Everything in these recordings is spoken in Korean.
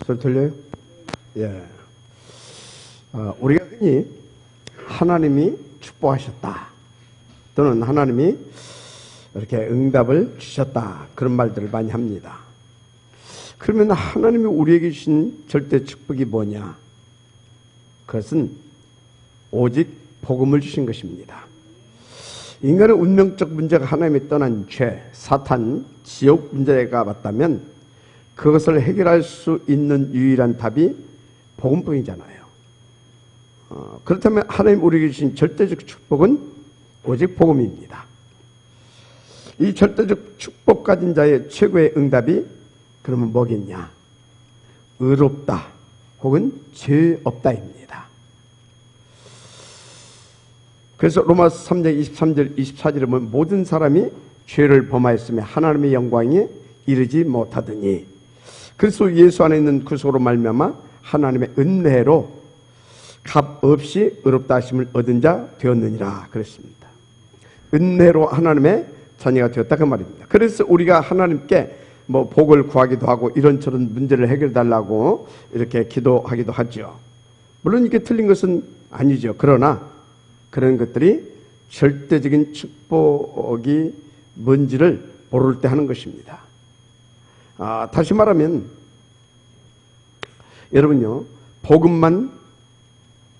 소리 들려요? 예. 우리가 흔히 하나님이 축복하셨다, 또는 하나님이 이렇게 응답을 주셨다, 그런 말들을 많이 합니다. 그러면 하나님이 우리에게 주신 절대 축복이 뭐냐? 그것은 오직 복음을 주신 것입니다. 인간의 운명적 문제가 하나님이 떠난 죄, 사탄, 지옥 문제가 맞다면 그것을 해결할 수 있는 유일한 답이 복음뿐이잖아요. 그렇다면 하나님 우리에게 주신 절대적 축복은 오직 복음입니다. 이 절대적 축복 가진 자의 최고의 응답이 그러면 뭐겠냐? 의롭다 혹은 죄 없다입니다. 그래서 로마서 3장 23절 24절에 보면 모든 사람이 죄를 범하였으며 하나님의 영광에 이르지 못하더니 그리스도 예수 안에 있는 구속으로 말미암아 하나님의 은혜로 값 없이 의롭다 하심을 얻은 자 되었느니라 그랬습니다. 은혜로 하나님의 자녀가 되었다, 그 말입니다. 그래서 우리가 하나님께 복을 구하기도 하고 이런저런 문제를 해결해 달라고 이렇게 기도하기도 하죠. 물론 이게 틀린 것은 아니죠. 그러나 그런 것들이 절대적인 축복이 뭔지를 모를 때 하는 것입니다. 다시 말하면 여러분요, 복음만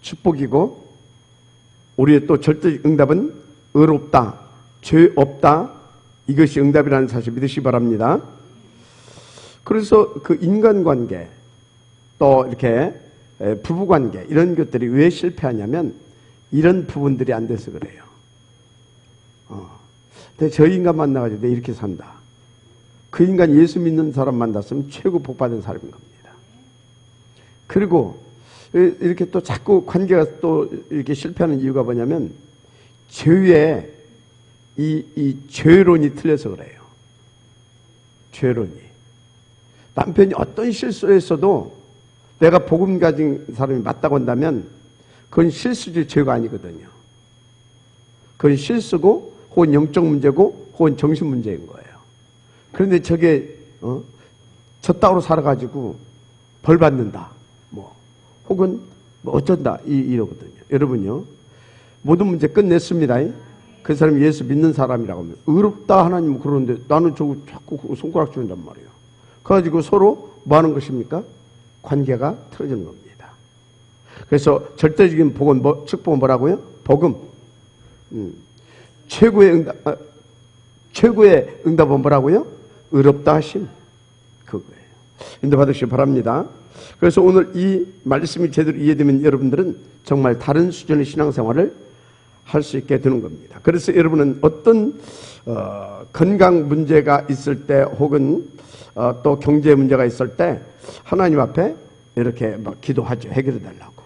축복이고 우리의 또 절대적 응답은 의롭다, 죄 없다, 이것이 응답이라는 사실 믿으시기 바랍니다. 그래서 그 인간관계, 또 이렇게 부부관계, 이런 것들이 왜 실패하냐면 이런 부분들이 안 돼서 그래요. 저 인간 만나가지고 내가 이렇게 산다. 그 인간 예수 믿는 사람 만났으면 최고 복받은 사람인 겁니다. 그리고 이렇게 또 자꾸 관계가 또 이렇게 실패하는 이유가 뭐냐면 죄의 이 죄론이 틀려서 그래요. 죄론이. 남편이 어떤 실수를 했어도 내가 복음 가진 사람이 맞다고 한다면 그건 실수지 죄가 아니거든요. 그건 실수고 혹은 영적 문제고 혹은 정신 문제인 거예요. 그런데 저게 저 따로 살아가지고 벌 받는다, 혹은 어쩐다 이러거든요. 여러분요, 모든 문제 끝냈습니다. 그 사람이 예수 믿는 사람이라고 하면 의롭다 하나님 그러는데 나는 저거 자꾸 손가락 주는단 말이에요. 그래가지고 서로 뭐 하는 것입니까? 관계가 틀어지는 겁니다. 그래서 절대적인 복은 축복은 뭐라고요? 복음. 최고의 응답은 뭐라고요? 의롭다 하심. 그거예요. 인도받으시기 바랍니다. 그래서 오늘 이 말씀이 제대로 이해되면 여러분들은 정말 다른 수준의 신앙생활을 할 수 있게 되는 겁니다. 그래서 여러분은 어떤 건강 문제가 있을 때 혹은 또 경제 문제가 있을 때 하나님 앞에 이렇게 기도하죠. 해결해 달라고.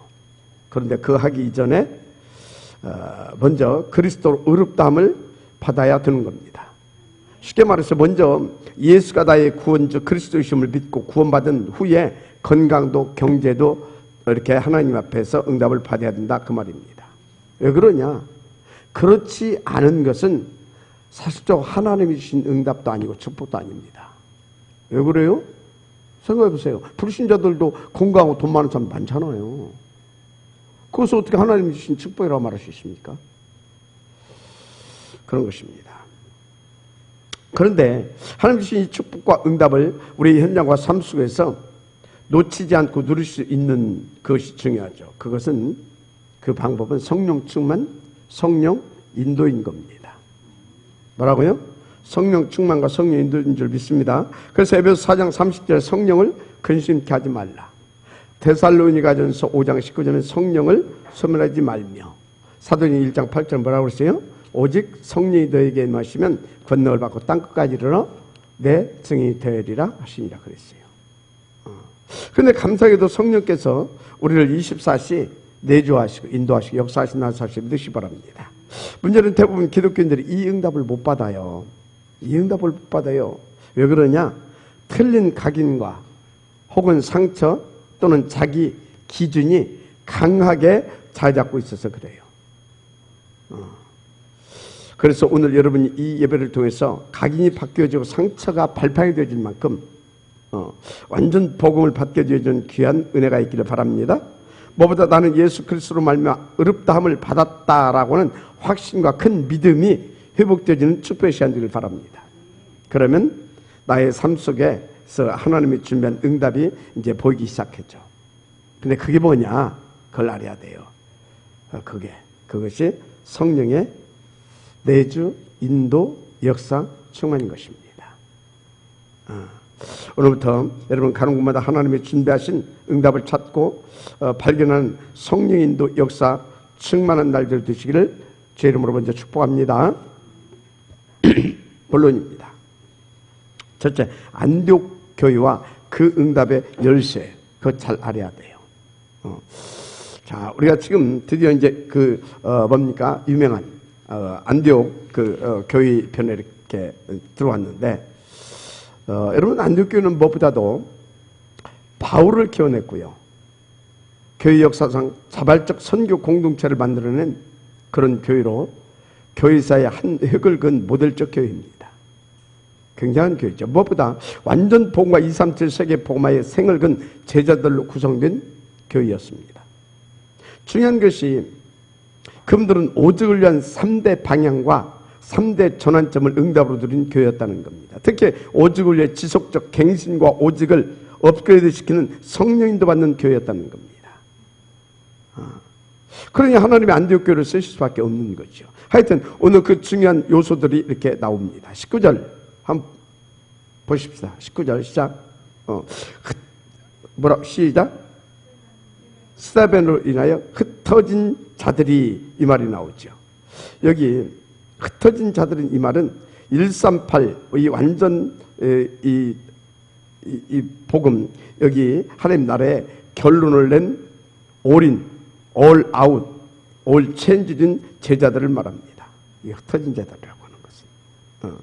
그런데 그 하기 이전에 먼저 그리스도로 의롭다함을 받아야 되는 겁니다. 쉽게 말해서 먼저 예수가 나의 구원자 그리스도이심을 믿고 구원받은 후에 건강도 경제도 이렇게 하나님 앞에서 응답을 받아야 된다, 그 말입니다. 왜 그러냐? 그렇지 않은 것은 사실적으로 하나님이 주신 응답도 아니고 축복도 아닙니다. 왜 그래요? 생각해 보세요. 불신자들도 건강하고 돈 많은 사람 많잖아요. 그것을 어떻게 하나님이 주신 축복이라고 말할 수 있습니까? 그런 것입니다. 그런데 하나님 주신 이 축복과 응답을 우리의 현장과 삶 속에서 놓치지 않고 누릴 수 있는 것이 중요하죠. 그것은, 그 방법은 성령 충만, 성령 인도인 겁니다. 뭐라고요? 성령 충만과 성령 인도인 줄 믿습니다. 그래서 에베소 4장 30절에 성령을 근심케 하지 말라. 데살로니가전서 5장 19절에 성령을 소멸하지 말며, 사도행전 1장 8절 뭐라고 그랬어요? 오직 성령이 너에게 임하시면 권능을 받고 땅끝까지 이르러 내 증인이 되리라 하시니라 그랬어요. 그런데 감사하게도 성령께서 우리를 24시 내주하시고 인도하시고 역사하신다는 사실 믿으시기 바랍니다. 문제는 대부분 기독교인들이 이 응답을 못 받아요. 이 응답을 못 받아요. 왜 그러냐? 틀린 각인과 혹은 상처 또는 자기 기준이 강하게 자리 잡고 있어서 그래요. 그래서 오늘 여러분이 이 예배를 통해서 각인이 바뀌어지고 상처가 발판이 되어질 만큼 완전 복음을 받게 되어준 귀한 은혜가 있기를 바랍니다. 무엇보다 나는 예수 그리스도로 말미암아 의롭다함을 받았다라고는 확신과 큰 믿음이 회복되어지는 축복의 시간 되길 바랍니다. 그러면 나의 삶 속에서 하나님이 준비한 응답이 이제 보이기 시작했죠. 근데 그게 뭐냐? 그걸 알아야 돼요. 그것이 성령의 내주, 인도, 역사, 충만인 것입니다. 오늘부터 여러분 가는 곳마다 하나님이 준비하신 응답을 찾고 발견하는 성령 인도, 역사, 충만한 날들 되시기를 제 이름으로 먼저 축복합니다. 본론입니다. 첫째, 안디옥 교회와 그 응답의 열쇠, 그거 잘 알아야 돼요. 자, 우리가 지금 드디어 이제 뭡니까? 유명한 안디옥 교회 편에 이렇게 들어왔는데, 여러분 안디옥 교회는 무엇보다도 바울을 키워냈고요. 교회 역사상 자발적 선교 공동체를 만들어낸 그런 교회로 교회사의 한 획을 그은 모델적 교회입니다. 굉장한 교회죠. 무엇보다 완전 복음과 237 세계 복음화의 생을 근 제자들로 구성된 교회였습니다. 중요한 것이 그분들은 오직을 위한 3대 방향과 3대 전환점을 응답으로 드린 교회였다는 겁니다. 특히 오직을 위해 지속적 갱신과 오직을 업그레이드시키는 성령인도 받는 교회였다는 겁니다. 그러니 하나님이 안디옥 교회를 쓰실 수밖에 없는 거죠. 하여튼 오늘 그 중요한 요소들이 이렇게 나옵니다. 19절 한번 보십시다. 19절 시작. 시작. 스데반으로 인하여 흩어진 자들이, 이 말이 나오죠. 여기 흩어진 자들은, 이 말은 138 이 완전 이 복음, 여기 하나님 나라의 결론을 낸 올인, all out, all changed인 제자들을 말합니다. 이 흩어진 자들이라고 하는 것은.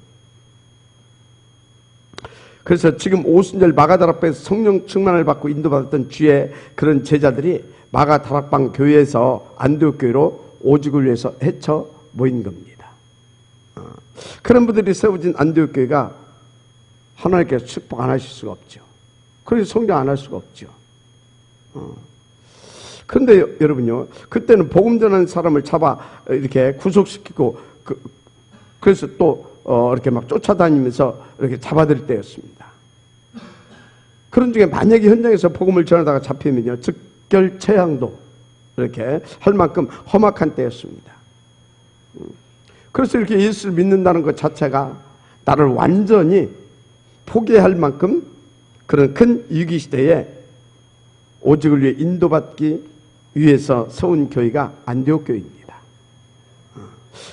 그래서 지금 오순절 마가다락방에서 성령 충만을 받고 인도받았던 주의 그런 제자들이 마가다락방 교회에서 안디옥 교회로 오직을 위해서 헤쳐 모인 겁니다. 그런 분들이 세워진 안디옥 교회가 하나님께서 축복 안 하실 수가 없죠. 그래서 성장 안 할 수가 없죠. 그런데 여러분요, 그때는 복음 전하는 사람을 잡아 이렇게 구속시키고 그래서 또 이렇게 막 쫓아다니면서 이렇게 잡아들 때였습니다. 그런 중에 만약에 현장에서 복음을 전하다가 잡히면요, 즉결체향도 이렇게 할 만큼 험악한 때였습니다. 그래서 이렇게 예수를 믿는다는 것 자체가 나를 완전히 포기할 만큼 그런 큰 위기 시대에 오직을 위해 인도받기 위해서 세운 교회가 안디옥 교회입니다.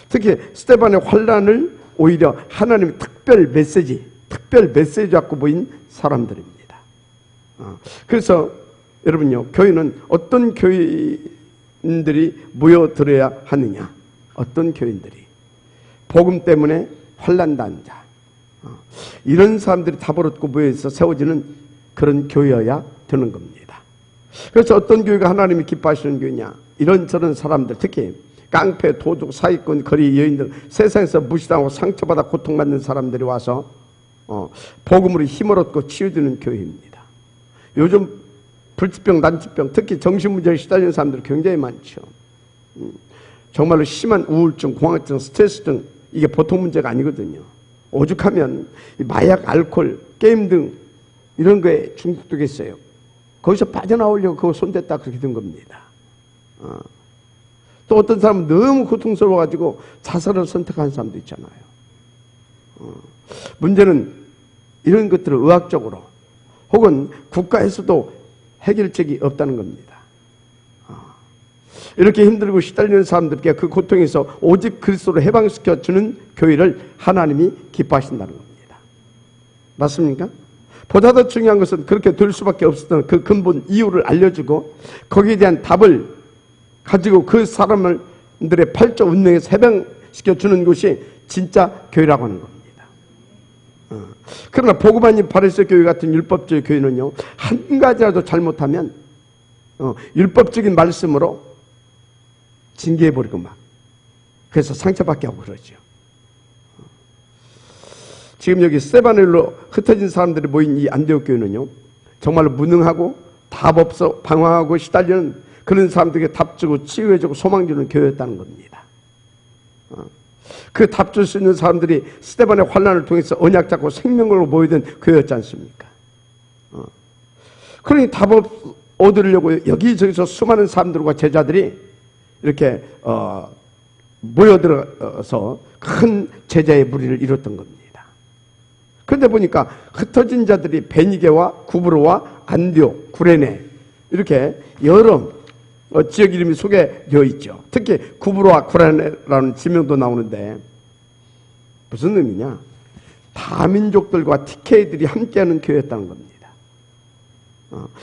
특히 스데반의 환란을 오히려 하나님의 특별 메시지 갖고 보인 사람들입니다. 그래서 여러분요, 교회는 어떤 교인들이 모여들어야 하느냐? 어떤 교인들이 복음 때문에 환난당한 자, 이런 사람들이 다버릇고 모여서 세워지는 그런 교회여야 되는 겁니다. 그래서 어떤 교회가 하나님이 기뻐하시는 교회냐? 이런저런 사람들, 특히 깡패, 도둑, 사기꾼, 거리 여인들, 세상에서 무시당하고 상처받아 고통받는 사람들이 와서 복음으로 힘을 얻고 치유되는 교회입니다. 요즘 불치병, 난치병, 특히 정신문제에 시달리는 사람들이 굉장히 많죠. 정말로 심한 우울증, 공황증, 스트레스증, 이게 보통 문제가 아니거든요. 오죽하면 마약, 알코올, 게임 등 이런 거에 중독되겠어요. 거기서 빠져나오려고 그거 손댔다 그렇게 된 겁니다. 또 어떤 사람은 너무 고통스러워가지고 자살을 선택하는 사람도 있잖아요. 문제는 이런 것들을 의학적으로 혹은 국가에서도 해결책이 없다는 겁니다. 이렇게 힘들고 시달리는 사람들께 그 고통에서 오직 그리스도로 해방시켜주는 교회를 하나님이 기뻐하신다는 겁니다. 맞습니까? 보다 더 중요한 것은 그렇게 될 수밖에 없었던 그 근본 이유를 알려주고 거기에 대한 답을 가지고 그 사람들의 팔자 운명에서 해방시켜주는 것이 진짜 교회라고 하는 겁니다. 그러나 복음 아닌 바리새 교회 같은 율법주의 교회는요, 한 가지라도 잘못하면 율법적인 말씀으로 징계해버리고 막 그래서 상처받게 하고 그러죠. 지금 여기 스데바넬로 흩어진 사람들이 모인 이 안디옥 교회는요, 정말로 무능하고 답 없어 방황하고 시달리는 그런 사람들에게 답주고 치유해주고 소망 주는 교회였다는 겁니다. 그 답 줄 수 있는 사람들이 스데반의 환난을 통해서 언약 잡고 생명으로 모이던 교회였지 않습니까? 그러니 답 얻으려고 여기저기서 수많은 사람들과 제자들이 이렇게 모여들어서 큰 제자의 무리를 이뤘던 겁니다. 그런데 보니까 흩어진 자들이 베니게와 구브로와 안디옥, 구레네 이렇게 여러 지역 이름이 소개되어 있죠. 특히 구브로와 구레네라는 지명도 나오는데 무슨 의미냐? 다민족들과 TK들이 함께하는 교회였다는 겁니다.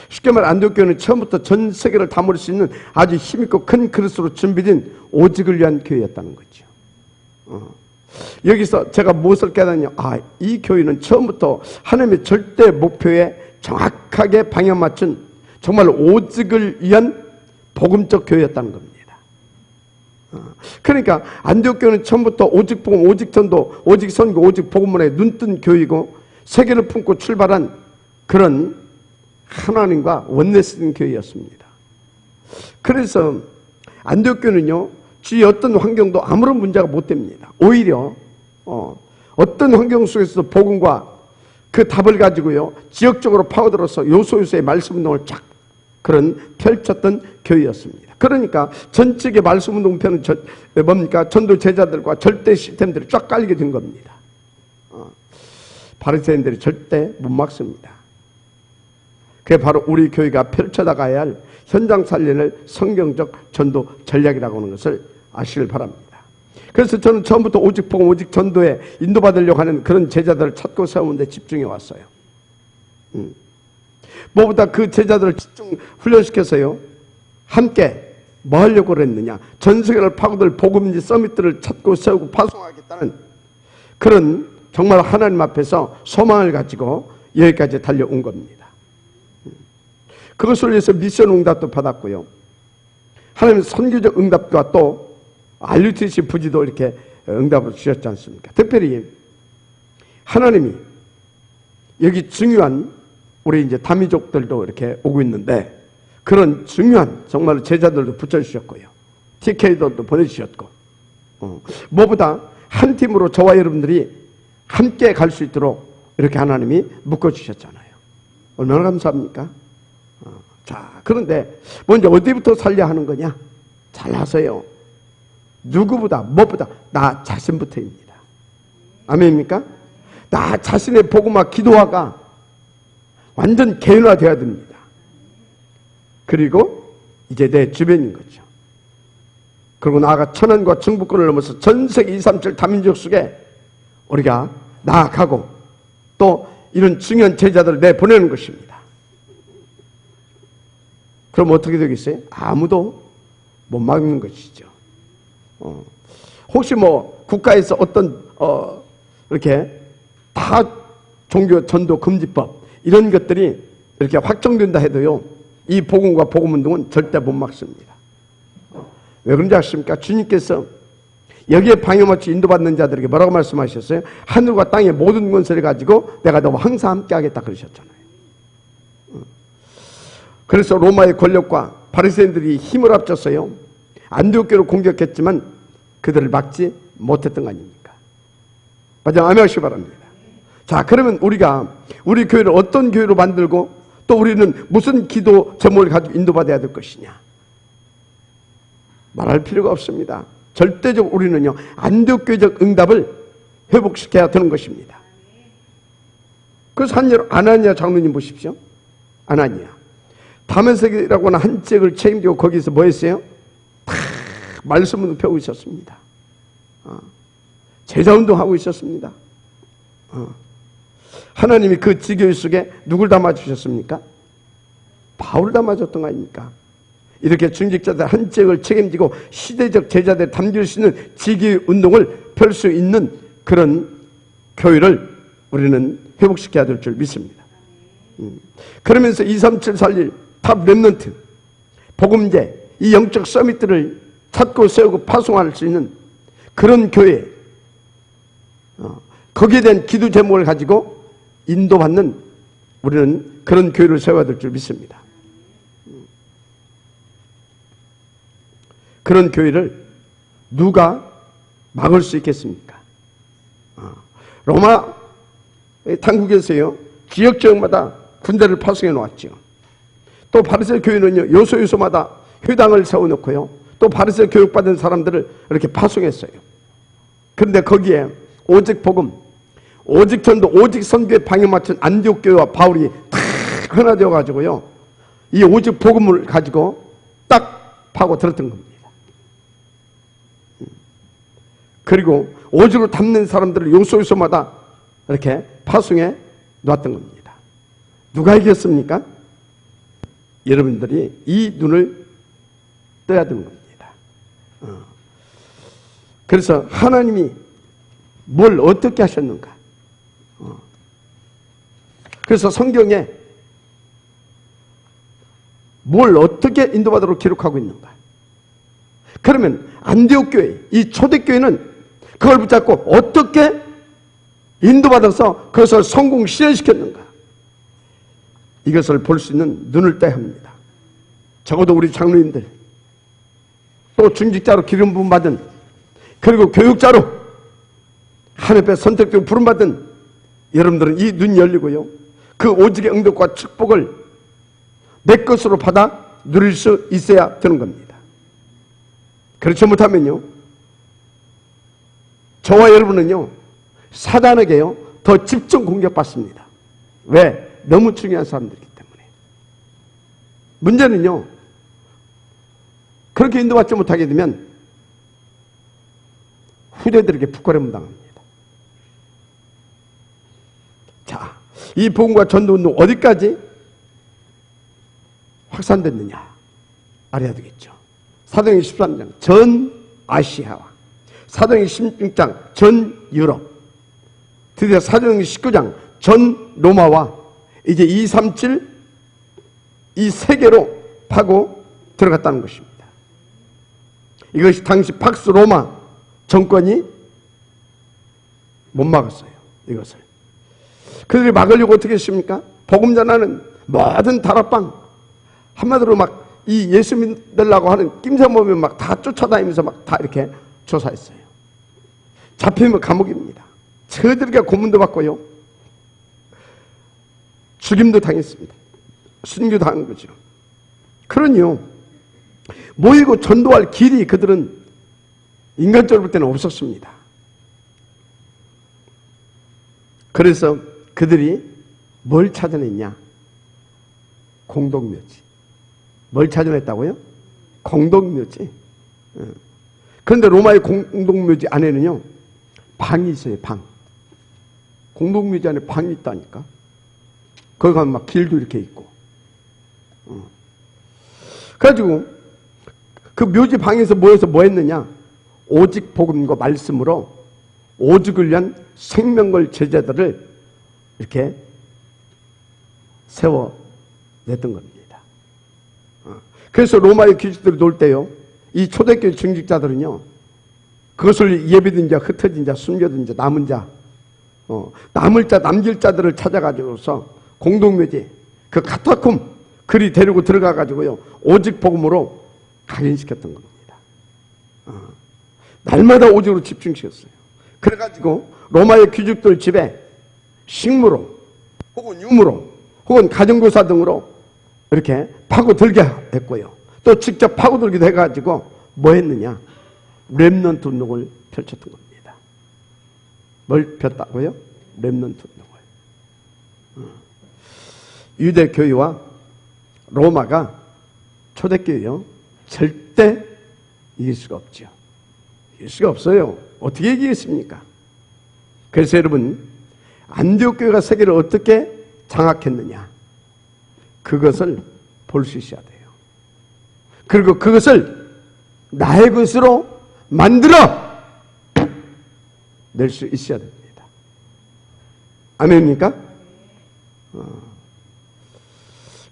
쉽게 말해 안디옥 교회는 처음부터 전 세계를 담을 수 있는 아주 힘있고 큰 그릇으로 준비된 오직을 위한 교회였다는 거죠. 여기서 제가 무엇을 깨닫냐? 이 교회는 처음부터 하나님의 절대 목표에 정확하게 방향 맞춘 정말 오직을 위한 복음적 교회였다는 겁니다. 그러니까 안디옥 교회는 처음부터 오직 복음, 오직 전도, 오직 선교, 오직 복음문에 눈뜬 교회이고 세계를 품고 출발한 그런 하나님과 원내스된 교회였습니다. 그래서 안디옥 교회는요, 주위 어떤 환경도 아무런 문제가 못 됩니다. 오히려 어떤 환경 속에서도 복음과 그 답을 가지고요, 지역적으로 파고들어서 요소요소의 말씀 운동을 쫙 그런 펼쳤던 교회였습니다. 그러니까 전직의 말씀 운동 편은 뭡니까? 전도 제자들과 절대 시스템들이 쫙 깔리게 된 겁니다. 바리새인들이 절대 못 막습니다. 그게 바로 우리 교회가 펼쳐나가야 할 현장 살리는 성경적 전도 전략이라고 하는 것을 아시길 바랍니다. 그래서 저는 처음부터 오직 복음, 오직 전도에 인도받으려고 하는 그런 제자들을 찾고 세우는 데 집중해 왔어요. 무엇보다 그 제자들을 집중 훈련시켜서요, 함께 뭐 하려고 그랬느냐? 전 세계를 파고들 복음지 서밋들을 찾고 세우고 파송하겠다는 그런 정말 하나님 앞에서 소망을 가지고 여기까지 달려온 겁니다. 그것을 위해서 미션 응답도 받았고요, 하나님 선교적 응답과 또 RUTC 부지도 이렇게 응답을 주셨지 않습니까? 특별히 하나님이 여기 중요한 우리 이제 다민족들도 이렇게 오고 있는데 그런 중요한 정말 제자들도 붙여주셨고요, TK들도 보내주셨고, 무엇보다 한 팀으로 저와 여러분들이 함께 갈 수 있도록 이렇게 하나님이 묶어주셨잖아요. 얼마나 감사합니까? 자, 그런데 먼저 어디부터 살려야 하는 거냐? 잘하세요. 누구보다 무엇보다 나 자신부터입니다. 아멘입니까? 나 자신의 복음과 기도화가 완전 개인화되어야 됩니다. 그리고 이제 내 주변인 거죠. 그리고 나아가 천안과 중부권을 넘어서 전 세계 237 다민족 속에 우리가 나아가고 또 이런 중요한 제자들을 내보내는 것입니다. 그럼 어떻게 되겠어요? 아무도 못 막는 것이죠. 혹시 뭐 국가에서 어떤 이렇게 다 종교 전도 금지법 이런 것들이 이렇게 확정된다 해도요, 이 복음과 복음운동은 절대 못 막습니다. 왜 그런지 아십니까? 주님께서 여기에 방향 맞춰 인도받는 자들에게 뭐라고 말씀하셨어요? 하늘과 땅의 모든 권세를 가지고 내가 너와 항상 함께 하겠다 그러셨잖아요. 그래서 로마의 권력과 바리새인들이 힘을 합쳤어요. 안디옥 교회를 공격했지만 그들을 막지 못했던 거 아닙니까? 맞아, 아멘 하시기 바랍니다. 자, 그러면 우리가 우리 교회를 어떤 교회로 만들고 또 우리는 무슨 기도 제목을 가지고 인도받아야 될 것이냐? 말할 필요가 없습니다. 절대적으로 우리는요, 안디옥 교회적 응답을 회복시켜야 되는 것입니다. 그래서 아나니아 장로님 보십시오. 아나니아 다메섹이라고 하는 한 지역을 책임지고 거기서 뭐 했어요? 다 말씀을 펴고 있었습니다. 제자운동하고 있었습니다. 하나님이 그 지교회 속에 누굴 담아주셨습니까? 바울을 담아줬던 거 아닙니까? 이렇게 중직자들 한 지역을 책임지고 시대적 제자들이 담길 수 있는 지교회 운동을 펼 수 있는 그런 교회를 우리는 회복시켜야 될 줄 믿습니다. 그러면서 237 살릴 탑 렘넌트, 복음제, 이 영적 서밋들을 찾고 세우고 파송할 수 있는 그런 교회, 거기에 대한 기도 제목을 가지고 인도받는 우리는 그런 교회를 세워야 될 줄 믿습니다. 그런 교회를 누가 막을 수 있겠습니까? 로마 당국에서요, 지역마다 군대를 파송해 놓았죠. 또 바리새 교회는요, 요소마다 회당을 세워놓고요, 또 바리새 교육받은 사람들을 이렇게 파송했어요. 그런데 거기에 오직 복음, 오직 전도, 오직 선교에 방에 맞춘 안디옥 교회와 바울이 다 하나 되어 가지고요, 이 오직 복음을 가지고 딱 파고 들었던 겁니다. 그리고 오직으로 담는 사람들을 요소마다 이렇게 파송해 놨던 겁니다. 누가 이겼습니까? 여러분들이 이 눈을 떠야 되는 겁니다. 그래서 하나님이 뭘 어떻게 하셨는가? 그래서 성경에 뭘 어떻게 인도받으러 기록하고 있는가? 그러면 안디옥 교회, 이 초대교회는 그걸 붙잡고 어떻게 인도받아서 그것을 성공 실현시켰는가? 이것을 볼 수 있는 눈을 떼야 합니다. 적어도 우리 장로님들, 또 중직자로 기름 부음 받은, 그리고 교육자로 하나님의 선택되고 부름 받은 여러분들은 이 눈이 열리고요, 그 오직의 응답과 축복을 내 것으로 받아 누릴 수 있어야 되는 겁니다. 그렇지 못하면요, 저와 여러분은요, 사단에게요 더 집중 공격받습니다. 왜? 너무 중요한 사람들이기 때문에. 문제는요, 그렇게 인도받지 못하게 되면 후대들에게 부끄러움 당합니다. 자, 이 복음과 전도운동 어디까지 확산됐느냐 알아야 되겠죠. 사도행전 13장 전 아시아와 사도행전 16장 전 유럽, 드디어 사도행전 19장 전 로마와 이제 237 이 세계로 파고 들어갔다는 것입니다. 이것이 당시 팍스 로마 정권이 못 막았어요. 이것을 그들이 막으려고 어떻게 했습니까? 복음 전하는 모든 다락방, 한마디로 막 이 예수 믿으려고 하는 낌새 보면 막 다 쫓아다니면서 막 다 이렇게 조사했어요. 잡히면 감옥입니다. 저들에게 고문도 받고요, 죽임도 당했습니다. 순교 당한 거죠. 그러니요, 모이고 전도할 길이 그들은 인간적으로 볼 때는 없었습니다. 그래서 그들이 뭘 찾아냈냐? 공동묘지. 뭘 찾아냈다고요? 공동묘지. 그런데 로마의 공동묘지 안에는요, 방이 있어요. 방. 공동묘지 안에 방이 있다니까. 거기 가면 막 길도 이렇게 있고. 그래가지고 그 묘지 방에서 모여서 뭐 했느냐? 오직 복음과 말씀으로 오직을 위한 생명걸 제자들을 이렇게 세워냈던 겁니다. 그래서 로마의 귀족들이 놀 때요, 이 초대교회 중직자들은요, 그것을 예비든 자, 흩어진 자, 숨겨둔 자, 남은 자, 남을 자, 남길 자들을 찾아가지고서 공동묘지, 그 카타콤, 그리 데리고 들어가가지고요, 오직 복음으로 각인시켰던 겁니다. 날마다 오직으로 집중시켰어요. 그래가지고 로마의 귀족들 집에 식무로, 혹은 유무로, 혹은 가정교사 등으로 이렇게 파고들게 했고요, 또 직접 파고들기도 해가지고 뭐 했느냐? 렘넌트 운동을 펼쳤던 겁니다. 뭘 폈다고요? 렘넌트 운동을. 유대교회와 로마가 초대교회요, 절대 이길 수가 없죠. 이길 수가 없어요. 어떻게 이기겠습니까? 그래서 여러분, 안디옥 교회가 세계를 어떻게 장악했느냐, 그것을 볼 수 있어야 돼요. 그리고 그것을 나의 것으로 만들어 낼 수 있어야 됩니다. 아멘입니까?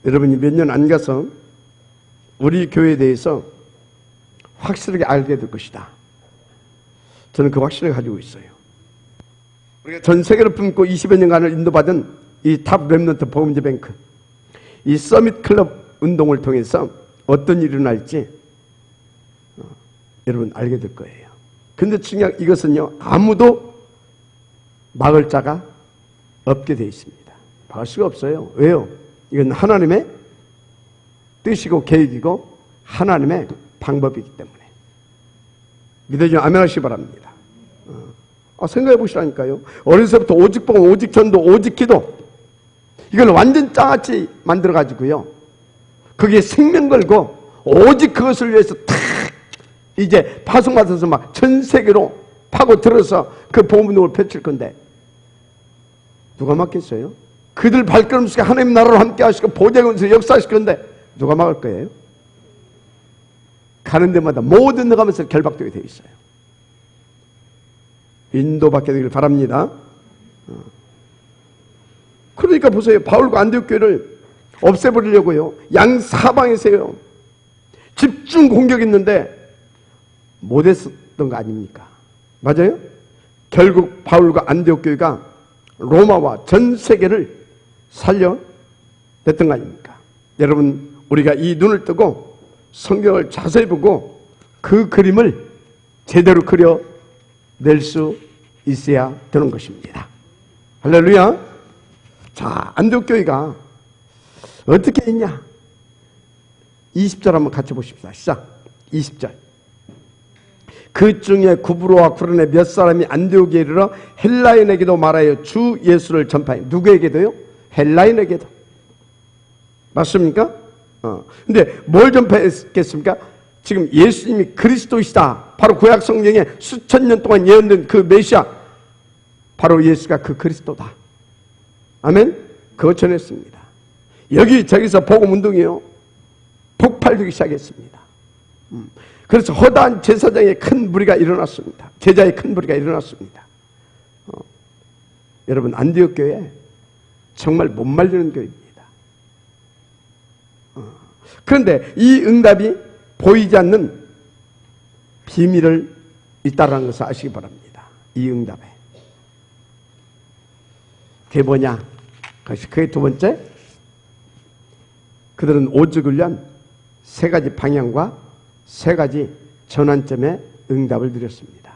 여러분이 몇 년 안 가서 우리 교회에 대해서 확실하게 알게 될 것이다. 저는 그 확신을 가지고 있어요. 우리가 전 세계를 품고 20여 년간을 인도받은 이 탑 렘넌트 복음제 뱅크, 이 서밋 클럽 운동을 통해서 어떤 일이 일어날지 여러분 알게 될 거예요. 근데 중요한 이것은요, 아무도 막을 자가 없게 되어 있습니다. 막을 수가 없어요. 왜요? 이건 하나님의 뜻이고 계획이고 하나님의 방법이기 때문에. 믿어주면 아멘 하시기 바랍니다. 생각해 보시라니까요. 어려서부터 오직 복음, 오직 전도, 오직 기도, 이걸 완전 짱아찌 만들어 가지고요, 거기에 생명 걸고 오직 그것을 위해서 탁 이제 파송받아서 막 전 세계로 파고 들어서 그 복음 운동을 펼칠 건데 누가 막겠어요? 그들 발걸음 속에 하나님 나라로 함께 하시고 보좌에서 역사하실 건데 누가 막을 거예요? 가는 데마다 모든 나가면서 결박되게 되어 있어요. 인도받게 되길 바랍니다. 그러니까 보세요. 바울과 안디옥 교회를 없애버리려고요, 양사방에서요 집중 공격했는데 못했었던 거 아닙니까? 맞아요? 결국 바울과 안디옥 교회가 로마와 전 세계를 살려냈던 거 아닙니까? 여러분, 우리가 이 눈을 뜨고 성경을 자세히 보고 그 그림을 제대로 그려낼 수 있어야 되는 것입니다. 할렐루야. 자, 안디옥 교회가 어떻게 했냐? 20절 한번 같이 보십시다. 시작. 20절. 그 중에 구브로와 쿠레네 몇 사람이 안디옥에 이르러 헬라인에게도 말하여 주 예수를 전파해. 누구에게도요? 헬라인에게도. 맞습니까? 근데 뭘 전파했겠습니까? 지금 예수님이 그리스도이시다, 바로 구약 성경에 수천 년 동안 예언된 그 메시아, 바로 예수가 그 그리스도다. 아멘? 그거 전했습니다. 여기저기서 복음 운동이요 폭발되기 시작했습니다. 그래서 허다한 제사장의 큰 무리가 일어났습니다. 제자의 큰 무리가 일어났습니다. 여러분, 안디옥 교회 정말 못 말리는 교회입니다. 그런데 이 응답이 보이지 않는 비밀을 있다라는 것을 아시기 바랍니다. 이 응답에. 그게 뭐냐? 그게 두 번째, 그들은 오직을 위한 세 가지 방향과 세 가지 전환점의 응답을 드렸습니다.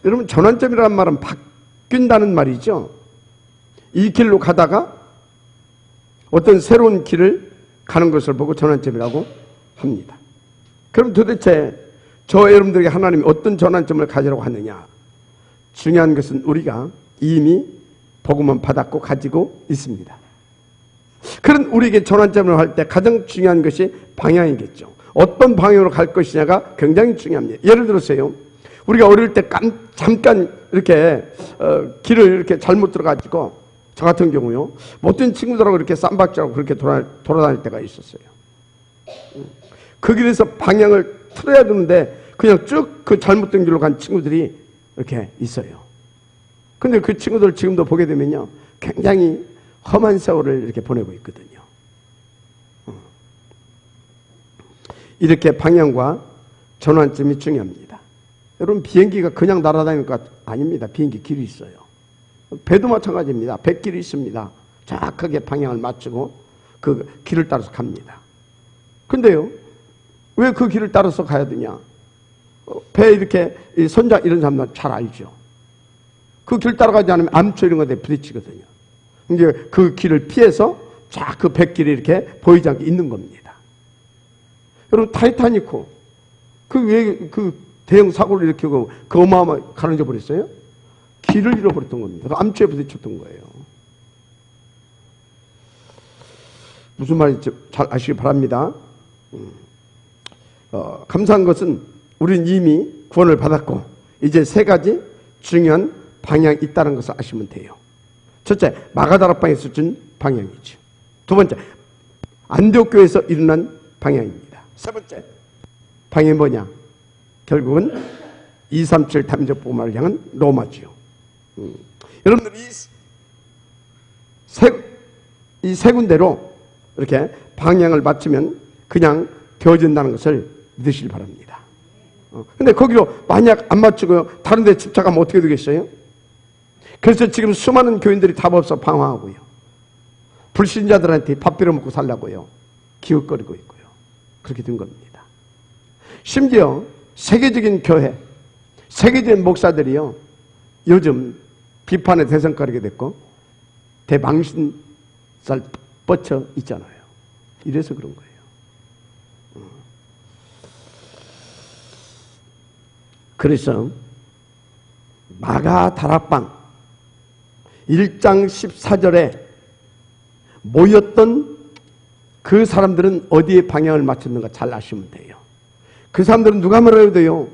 여러분, 전환점이라는 말은 바뀐다는 말이죠. 이 길로 가다가 어떤 새로운 길을 가는 것을 보고 전환점이라고 합니다. 그럼 도대체 저 여러분들에게 하나님이 어떤 전환점을 가지라고 하느냐? 중요한 것은 우리가 이미 복음은 받았고 가지고 있습니다. 그런 우리에게 전환점을 할 때 가장 중요한 것이 방향이겠죠. 어떤 방향으로 갈 것이냐가 굉장히 중요합니다. 예를 들어서요, 우리가 어릴 때 잠깐 이렇게 길을 이렇게 잘못 들어가지고, 저 같은 경우요, 못된 친구들하고 이렇게 쌈박질하고 그렇게 돌아다닐 때가 있었어요. 그 길에서 방향을 틀어야 되는데 그냥 쭉 그 잘못된 길로 간 친구들이 이렇게 있어요. 근데 그 친구들 지금도 보게 되면요, 굉장히 험한 세월을 이렇게 보내고 있거든요. 이렇게 방향과 전환점이 중요합니다. 여러분, 비행기가 그냥 날아다니는 것 아닙니다. 비행기 길이 있어요. 배도 마찬가지입니다. 백길이 있습니다. 정확하게 방향을 맞추고 그 길을 따라서 갑니다. 근데요, 왜 그 길을 따라서 가야 되냐? 배 이렇게 선장 이런 사람들은 잘 알죠. 그 길 따라가지 않으면 암초 이런 것에 부딪히거든요. 이제 그 길을 피해서 쫙 그 백길이 이렇게 보이지 않게 있는 겁니다. 여러분, 타이타닉호 왜 그 대형 사고를 일으키고 그 어마어마하게 가라앉아 버렸어요? 길을 잃어버렸던 겁니다. 그 암초에 부딪혔던 거예요. 무슨 말인지 잘 아시기 바랍니다. 감사한 것은 우리는 이미 구원을 받았고 이제 세 가지 중요한 방향이 있다는 것을 아시면 돼요. 첫째, 마가다락방에서 준 방향이죠. 두 번째, 안디옥 교회에서 일어난 방향입니다. 세 번째, 방향이 뭐냐? 결국은 237 탐정복음을 향한 로마지요. 여러분들 이 세 군데로 이렇게 방향을 맞추면 그냥 되어진다는 것을 믿으시기 바랍니다. 근데 거기로 만약 안 맞추고요, 다른 데 집착하면 어떻게 되겠어요? 그래서 지금 수많은 교인들이 답 없어 방황하고요. 불신자들한테 밥 빌어 먹고 살라고요. 기웃거리고 있고요. 그렇게 된 겁니다. 심지어 세계적인 교회, 세계적인 목사들이요, 요즘 비판의 대상거리게 됐고 대망신살 뻗쳐 있잖아요. 이래서 그런 거예요. 그래서 마가 다락방 1장 14절에 모였던 그 사람들은 어디에 방향을 맞췄는가 잘 아시면 돼요. 그 사람들은 누가 뭐라고 돼요?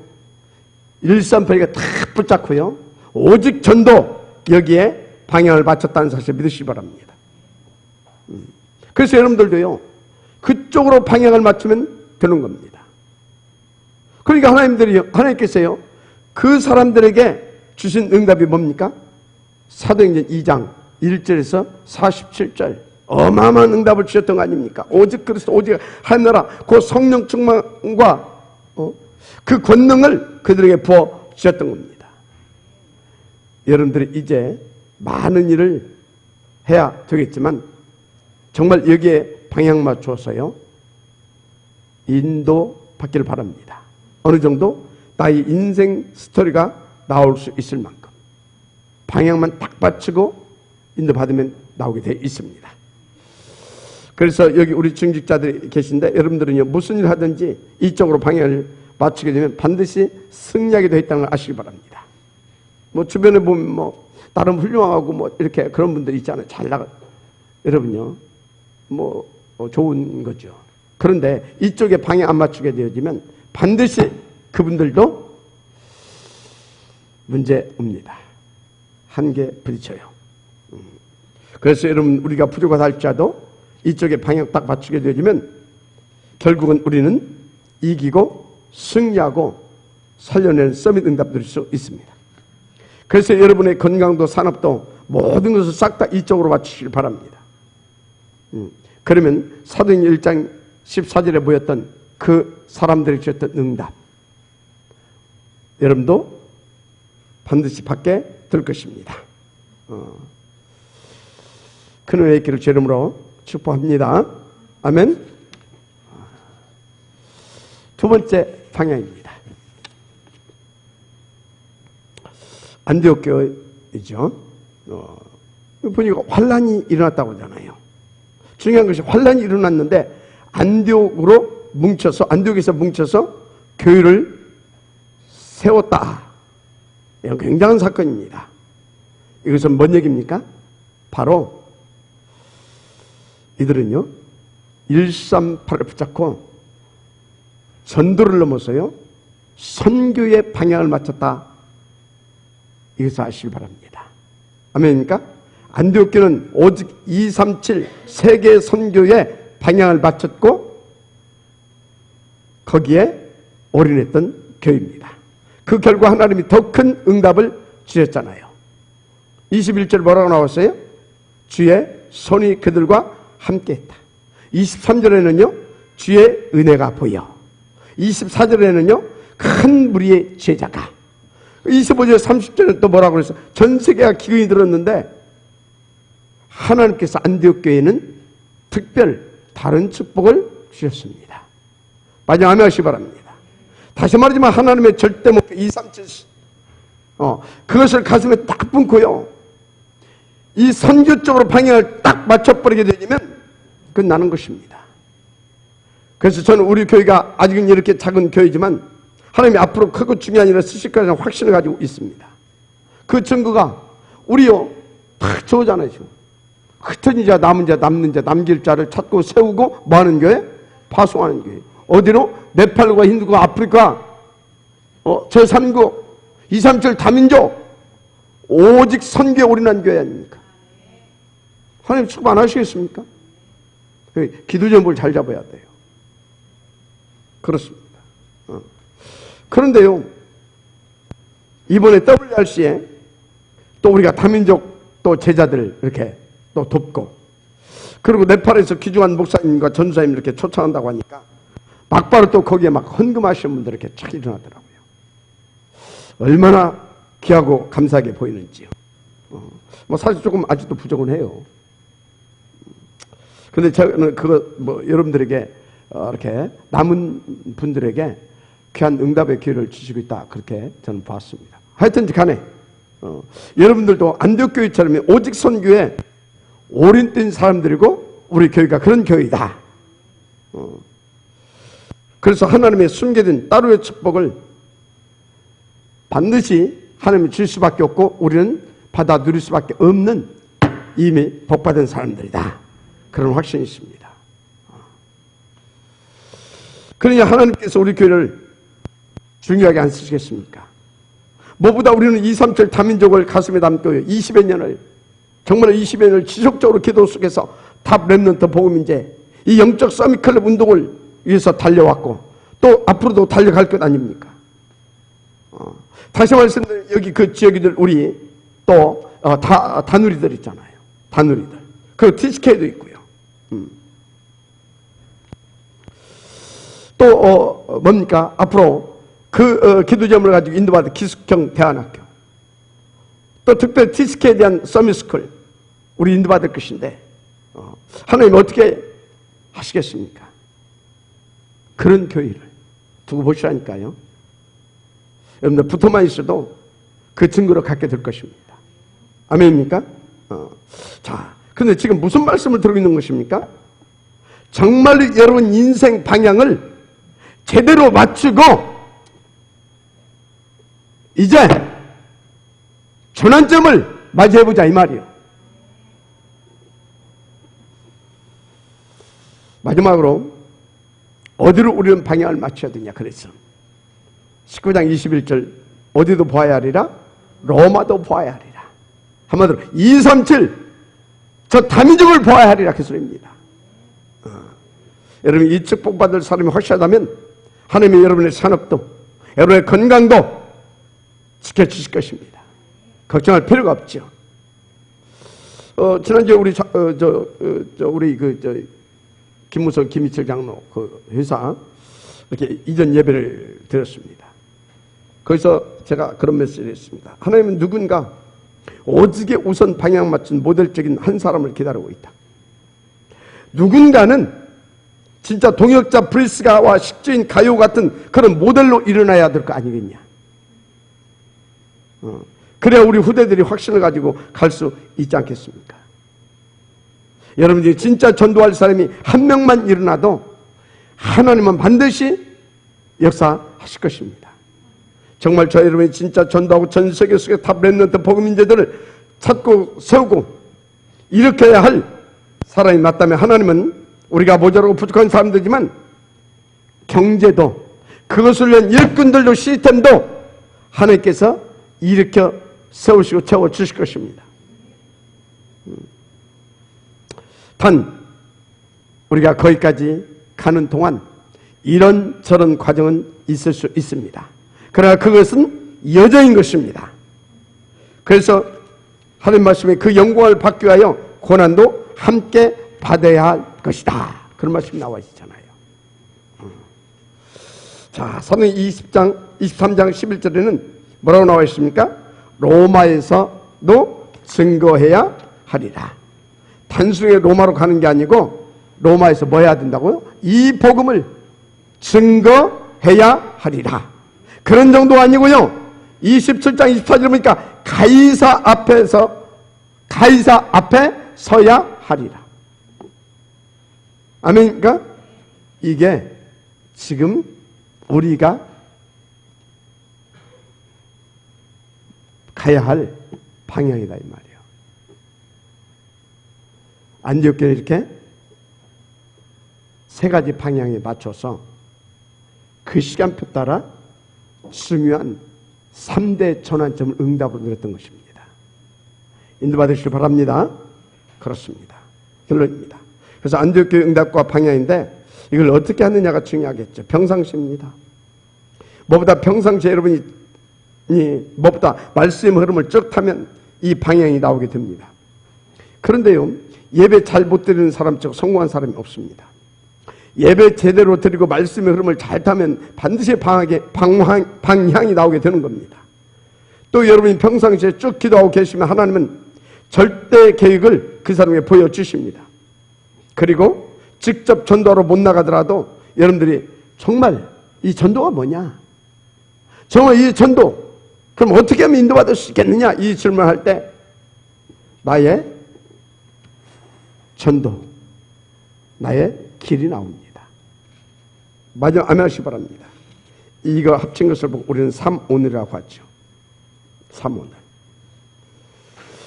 138가 다 붙잡고요, 오직 전도 여기에 방향을 맞췄다는 사실을 믿으시기 바랍니다. 그래서 여러분들도요, 그쪽으로 방향을 맞추면 되는 겁니다. 그러니까 하나님께서요, 그 사람들에게 주신 응답이 뭡니까? 사도행전 2장 1절에서 47절 어마어마한 응답을 주셨던 거 아닙니까? 오직 그리스도, 오직 하나라, 그 성령 충만과 그 권능을 그들에게 부어 주셨던 겁니다. 여러분들이 이제 많은 일을 해야 되겠지만 정말 여기에 방향 맞춰서요, 인도받기를 바랍니다. 어느 정도 나의 인생 스토리가 나올 수 있을 만큼 방향만 딱 맞추고 인도받으면 나오게 되어 있습니다. 그래서 여기 우리 중직자들이 계신데 여러분들은요, 무슨 일을 하든지 이쪽으로 방향을 맞추게 되면 반드시 승리하게 되어 있다는 걸 아시기 바랍니다. 뭐 주변에 보면 뭐 나름 훌륭하고 뭐 이렇게 그런 분들이 있잖아요. 잘 나가. 여러분요, 뭐 좋은 거죠. 그런데 이쪽에 방향 안 맞추게 되어지면 반드시 그분들도 문제 옵니다. 한계 부딪혀요. 그래서 여러분, 우리가 부족하다 할지라도 이쪽에 방향 딱 맞추게 되어지면 결국은 우리는 이기고 승리하고 살려내는 서밋 응답 드릴 수 있습니다. 그래서 여러분의 건강도 산업도 모든 것을 싹 다 이쪽으로 맞추시길 바랍니다. 그러면 사도행전 1장 14절에 모였던 그 사람들이 주셨던 응답, 여러분도 반드시 받게 될 것입니다. 큰 은혜의 길을 주 이름으로 축복합니다. 아멘. 두 번째 방향입니다. 안디옥 교회이죠. 보니까 환란이 일어났다고 하잖아요. 중요한 것이 환란이 일어났는데 안디옥에서 뭉쳐서 교회를 세웠다. 이건 굉장한 사건입니다. 이것은 뭔 얘기입니까? 바로 이들은요, 138을 붙잡고 전도를 넘어서요, 선교의 방향을 맞췄다. 이것을 아시길 바랍니다. 아멘입니까? 안디옥 교회는 오직 237 세계 선교의 방향을 맞췄고 거기에 올인했던 교회입니다. 그 결과 하나님이 더 큰 응답을 주셨잖아요. 21절 뭐라고 나왔어요? 주의 손이 그들과 함께했다. 23절에는요, 주의 은혜가 보여. 24절에는요, 큰 무리의 제자가. 25절 30절에 또 뭐라고 그랬어? 전 세계가 기근이 들었는데 하나님께서 안디옥 교회는 특별 다른 축복을 주셨습니다. 마지막 아멘 하시기 바랍니다. 다시 말하지만 하나님의 절대 목표 237 그것을 가슴에 딱 품고요, 이 선교 쪽으로 방향을 딱 맞춰버리게 되면 그건 나는 것입니다. 그래서 저는 우리 교회가 아직은 이렇게 작은 교회지만 하나님이 앞으로 크고 중요한 일을 쓰실 거라는 확신을 가지고 있습니다. 그 증거가 우리요 다 저거잖아요. 지금 흩어진 자, 남은 자, 남는 자, 남길 자를 찾고 세우고 뭐하는 교회? 파송하는 교회. 어디로? 네팔과 힌두가 아프리카 제3국 237 다민족 오직 선교에 올인한 교회 아닙니까? 하나님 축복 안 하시겠습니까? 기도 제목을 잘 잡아야 돼요. 그렇습니다. 그런데요, 이번에 WRC에 또 우리가 다민족 또 제자들 이렇게 또 돕고, 그리고 네팔에서 귀중한 목사님과 전사님 이렇게 초청한다고 하니까 막바로 또 거기에 막 헌금하시는 분들 이렇게 착 일어나더라고요. 얼마나 귀하고 감사하게 보이는지요. 뭐 사실 조금 아직도 부족은 해요. 근데 저는 그거 뭐 여러분들에게 이렇게 남은 분들에게 귀한 응답의 기회를 주시고 있다, 그렇게 저는 봤습니다. 하여튼 간에 여러분들도 안디옥교회처럼 오직 선교에 올인된 사람들이고 우리 교회가 그런 교회이다. 그래서 하나님의 숨겨진 따로의 축복을 반드시 하나님이 줄 수밖에 없고 우리는 받아 누릴 수밖에 없는 이미 복받은 사람들이다, 그런 확신이 있습니다. 그러니 하나님께서 우리 교회를 중요하게 안 쓰시겠습니까? 무엇보다 우리는 237 다민족을 가슴에 담고 20여 년을, 정말 20여 년을 지속적으로 기도 속에서 탑 렘넌트 복음인제 이 영적 서밋클럽 운동을 위해서 달려왔고 또 앞으로도 달려갈 것 아닙니까? 다시 말씀드리면 여기 그 지역이들 우리 또 다누리들 있잖아요. 다누리들. 그리고 TCK도 있고요. 또 뭡니까? 앞으로 그 기도점을 가지고 인도받은 기숙형 대안학교, 또 특별히 TCK에 대한 서밋스쿨 우리 인도받을 것인데 하나님 어떻게 하시겠습니까? 그런 교회를 두고 보시라니까요. 여러분들 붙어만 있어도 그 증거를 갖게 될 것입니다. 아멘입니까? 자, 근데 지금 무슨 말씀을 드리고 있는 것입니까? 정말로 여러분 인생 방향을 제대로 맞추고 이제 전환점을 맞이해보자, 이 말이에요. 마지막으로 어디로 우리는 방향을 맞춰야 되냐 그랬어. 19장 21절 어디도 보아야 하리라, 로마도 보아야 하리라. 한마디로 237 저 다민족을 보아야 하리라, 그 소리입니다. 여러분 이 축복받을 사람이 확실하다면 하나님이 여러분의 산업도 여러분의 건강도 지켜주실 것입니다. 걱정할 필요가 없죠. 지난주에 우리 김무성 김희철 장로 그 회사 이렇게 이전 예배를 드렸습니다. 거기서 제가 그런 메시지를 했습니다. 하나님은 누군가 오직에 우선 방향 맞춘 모델적인 한 사람을 기다리고 있다. 누군가는 진짜 동역자 브리스가와 식주인 가요 같은 그런 모델로 일어나야 될 거 아니겠냐. 그래야 우리 후대들이 확신을 가지고 갈 수 있지 않겠습니까? 여러분들이 진짜 전도할 사람이 한 명만 일어나도 하나님은 반드시 역사하실 것입니다. 정말 저 여러분이 진짜 전도하고 전 세계 속에 탑 렘넌트 복음 인재들을 찾고 세우고 일으켜야 할 사람이 맞다면 하나님은 우리가 모자라고 부족한 사람들이지만 경제도 그것을 위한 일꾼들도 시스템도 하나님께서 일으켜 세우시고 채워주실 것입니다. 단 우리가 거기까지 가는 동안 이런저런 과정은 있을 수 있습니다. 그러나 그것은 여정인 것입니다. 그래서 하나님 말씀에 그 영광을 받기 위하여 고난도 함께 받아야 할 것이다, 그런 말씀이 나와 있잖아요. 자, 사도행 23장 11절에는 뭐라고 나와 있습니까? 로마에서도 증거해야 하리라. 단순히 로마로 가는 게 아니고 로마에서 뭐 해야 된다고요? 이 복음을 증거해야 하리라. 그런 정도가 아니고요. 27장 24절 보니까 가이사 앞에 서야 하리라. 아멘입니까? 이게 지금 우리가 가야 할 방향이다, 이 말이에요. 안디옥교회 이렇게 세 가지 방향에 맞춰서 그 시간표 따라 중요한 3대 전환점을 응답으로 드렸던 것입니다. 인도받으시길 바랍니다. 그렇습니다. 결론입니다. 그래서 안디옥교회 응답과 방향인데 이걸 어떻게 하느냐가 중요하겠죠. 평상시입니다. 무엇보다 평상시에 여러분이 무엇보다 말씀의 흐름을 쭉 타면 이 방향이 나오게 됩니다. 그런데요, 예배 잘 못 드리는 사람 즉 성공한 사람이 없습니다. 예배 제대로 드리고 말씀의 흐름을 잘 타면 반드시 방향이 나오게 되는 겁니다. 또 여러분이 평상시에 쭉 기도하고 계시면 하나님은 절대 계획을 그 사람에게 보여주십니다. 그리고 직접 전도하러 못 나가더라도 여러분들이 정말 이 전도가 뭐냐? 정말 이 전도, 그럼 어떻게 하면 인도받을 수 있겠느냐? 이 질문을 할 때 나의 전도, 나의 길이 나옵니다. 마지막 아멘 하시기 바랍니다. 이거 합친 것을 보고 우리는 3오늘이라고 하죠. 3오늘.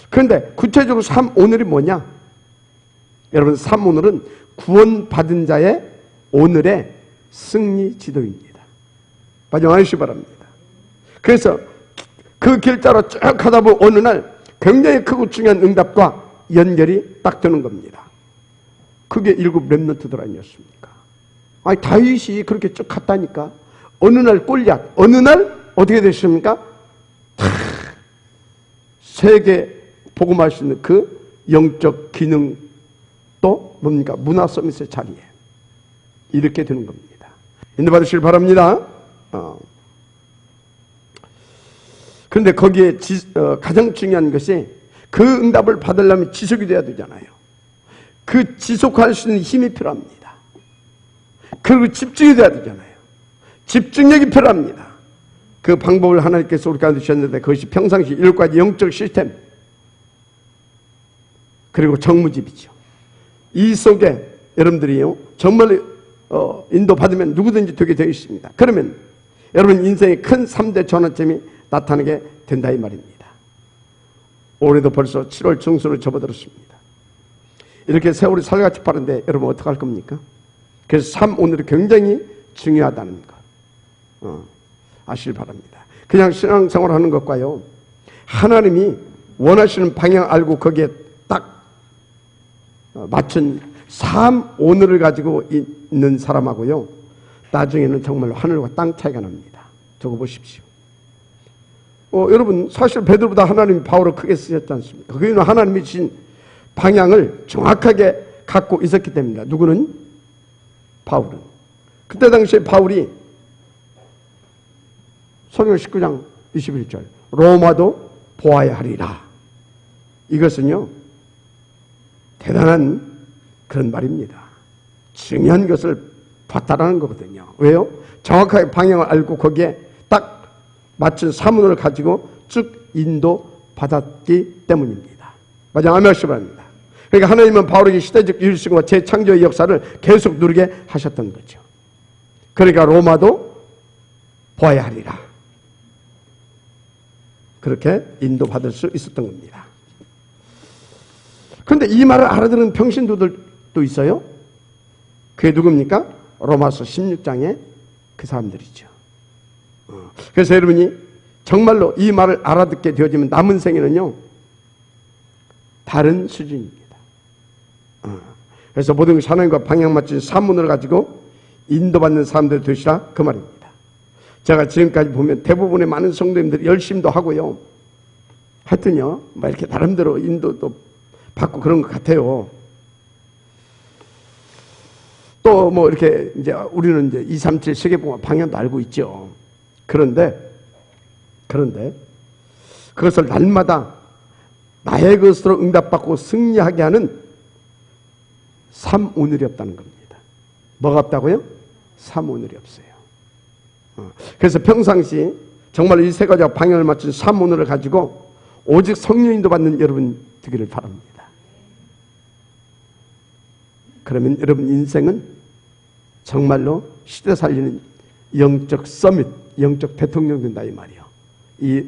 그런데 구체적으로 3오늘이 뭐냐? 여러분 3오늘은 구원받은 자의 오늘의 승리 지도입니다. 마지막 아멘 하시기 바랍니다. 그래서 그 길자로 쭉 하다 보면 어느 날 굉장히 크고 중요한 응답과 연결이 딱 되는 겁니다. 그게 7 렘넌트들 아니었습니까? 아니 다윗이 그렇게 쭉 갔다니까. 어느 날 골리앗, 어느 날 어떻게 되십니까? 세계 복음할 수 있는 그 영적 기능 또 뭡니까? 문화 서밋의 자리에 이렇게 되는 겁니다. 인도받으시길 바랍니다. 그런데 거기에 가장 중요한 것이 그 응답을 받으려면 지속이 돼야 되잖아요. 그 지속할 수 있는 힘이 필요합니다. 그리고 집중이 돼야 되잖아요. 집중력이 필요합니다. 그 방법을 하나님께서 우리 가운데 주셨는데 그것이 평상시 7가지 영적 시스템 그리고 정무집이죠. 이 속에 여러분들이요 정말 인도받으면 누구든지 되게 되어 있습니다. 그러면 여러분 인생의 큰 3대 전환점이 나타나게 된다 이 말입니다. 올해도 벌써 7월 중순을 접어들었습니다. 이렇게 세월이 살같이 빠른데 여러분 어떡할 겁니까? 그래서 3오늘이 굉장히 중요하다는 것 아시길 바랍니다. 그냥 신앙생활 하는 것과요 하나님이 원하시는 방향 알고 거기에 딱 맞춘 3오늘을 가지고 있는 사람하고요 나중에는 정말로 하늘과 땅 차이가 납니다. 적어보십시오. 여러분 사실 베드로보다 하나님이 바울을 크게 쓰셨지 않습니까? 그는 하나님이 주신 방향을 정확하게 갖고 있었기 때문입니다. 누구는? 바울은. 그때 당시에 바울이 서기관 19장 21절 로마도 보아야 하리라. 이것은요 대단한 그런 말입니다. 중요한 것을 봤다라는 거거든요. 왜요? 정확하게 방향을 알고 거기에 딱 맞춘 사문을 가지고 쭉 인도받았기 때문입니다. 맞아, 아멘 하시기 바랍니다. 그러니까 하나님은 바울에게 시대적 유일성과 재창조의 역사를 계속 누리게 하셨던 거죠. 그러니까 로마도 보아야 하리라. 그렇게 인도받을 수 있었던 겁니다. 그런데 이 말을 알아듣는 평신도들도 있어요. 그게 누굽니까? 로마서 16장의 그 사람들이죠. 그래서 여러분이 정말로 이 말을 알아듣게 되어지면 남은 생에는요 다른 수준입니다. 그래서 모든 것이 하나님과 방향 맞춘 사문을 가지고 인도받는 사람들 되시라 그 말입니다. 제가 지금까지 보면 대부분의 많은 성도님들이 열심도 하고요 하여튼요 막 이렇게 나름대로 인도도 받고 그런 것 같아요. 또 뭐 이렇게 이제 우리는 이제 237 세계복음 방향도 알고 있죠. 그런데 그것을 날마다 나의 것으로 응답받고 승리하게 하는 3오늘이 없다는 겁니다. 뭐가 없다고요? 3오늘이 없어요. 그래서 평상시 정말 이 세 가지 방향을 맞춘 3오늘을 가지고 오직 성령인도 받는 여러분 되기를 바랍니다. 그러면 여러분 인생은 정말로 시대 살리는 영적 서밋, 영적 대통령 된다 이 말이요. 이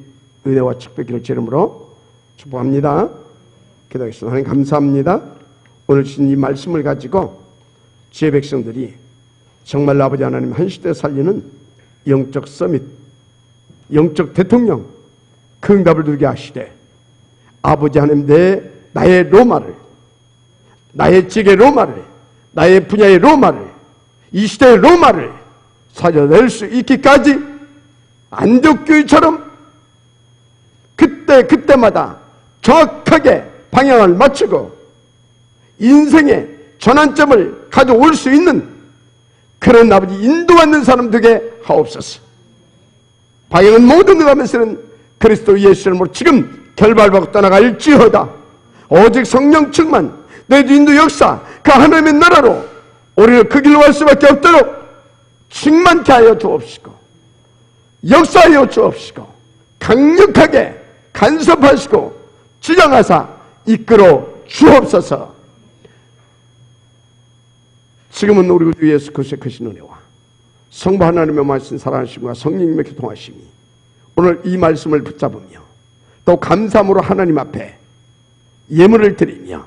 은혜와 축복을 제 이름으로 축복합니다. 기도하겠습니다. 하나님 감사합니다. 오늘 주신 이 말씀을 가지고 지혜 백성들이 정말로 아버지 하나님 한 시대 살리는 영적 서밋, 영적 대통령 그 응답을 누리게 하시되 아버지 하나님 나의 로마를 나의 직의 로마를 나의 분야의 로마를 이 시대의 로마를 살려낼 수 있기까지 안독교회처럼 그때마다 정확하게 방향을 맞추고 인생의 전환점을 가져올 수 있는 그런 아버지 인도받는 사람 되게 하옵소서. 방향은 모든 응하면서는 그리스도 예수 이름으로 지금 결발받고 떠나갈지어다. 오직 성령 충만, 내 인도 역사, 그 하나님의 나라로 우리를 그 길로 갈 수밖에 없도록 충만케 하여 주옵시고 역사하여 주옵시고 강력하게 간섭하시고 주장하사 이끌어 주옵소서. 지금은 우리 주 예수 그리스도의 크신 은혜와 성부 하나님의 말씀 살아나심과 성령님의 교통하심이 오늘 이 말씀을 붙잡으며 또 감사함으로 하나님 앞에 예물을 드리며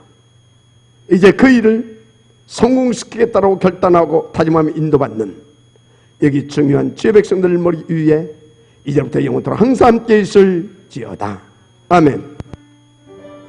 이제 그 일을 성공시키겠다고 결단하고 다짐하며 인도받는 여기 중요한 주의 백성들 머리 위에 이제부터 영원토록 항상 함께 있을지어다. 아멘.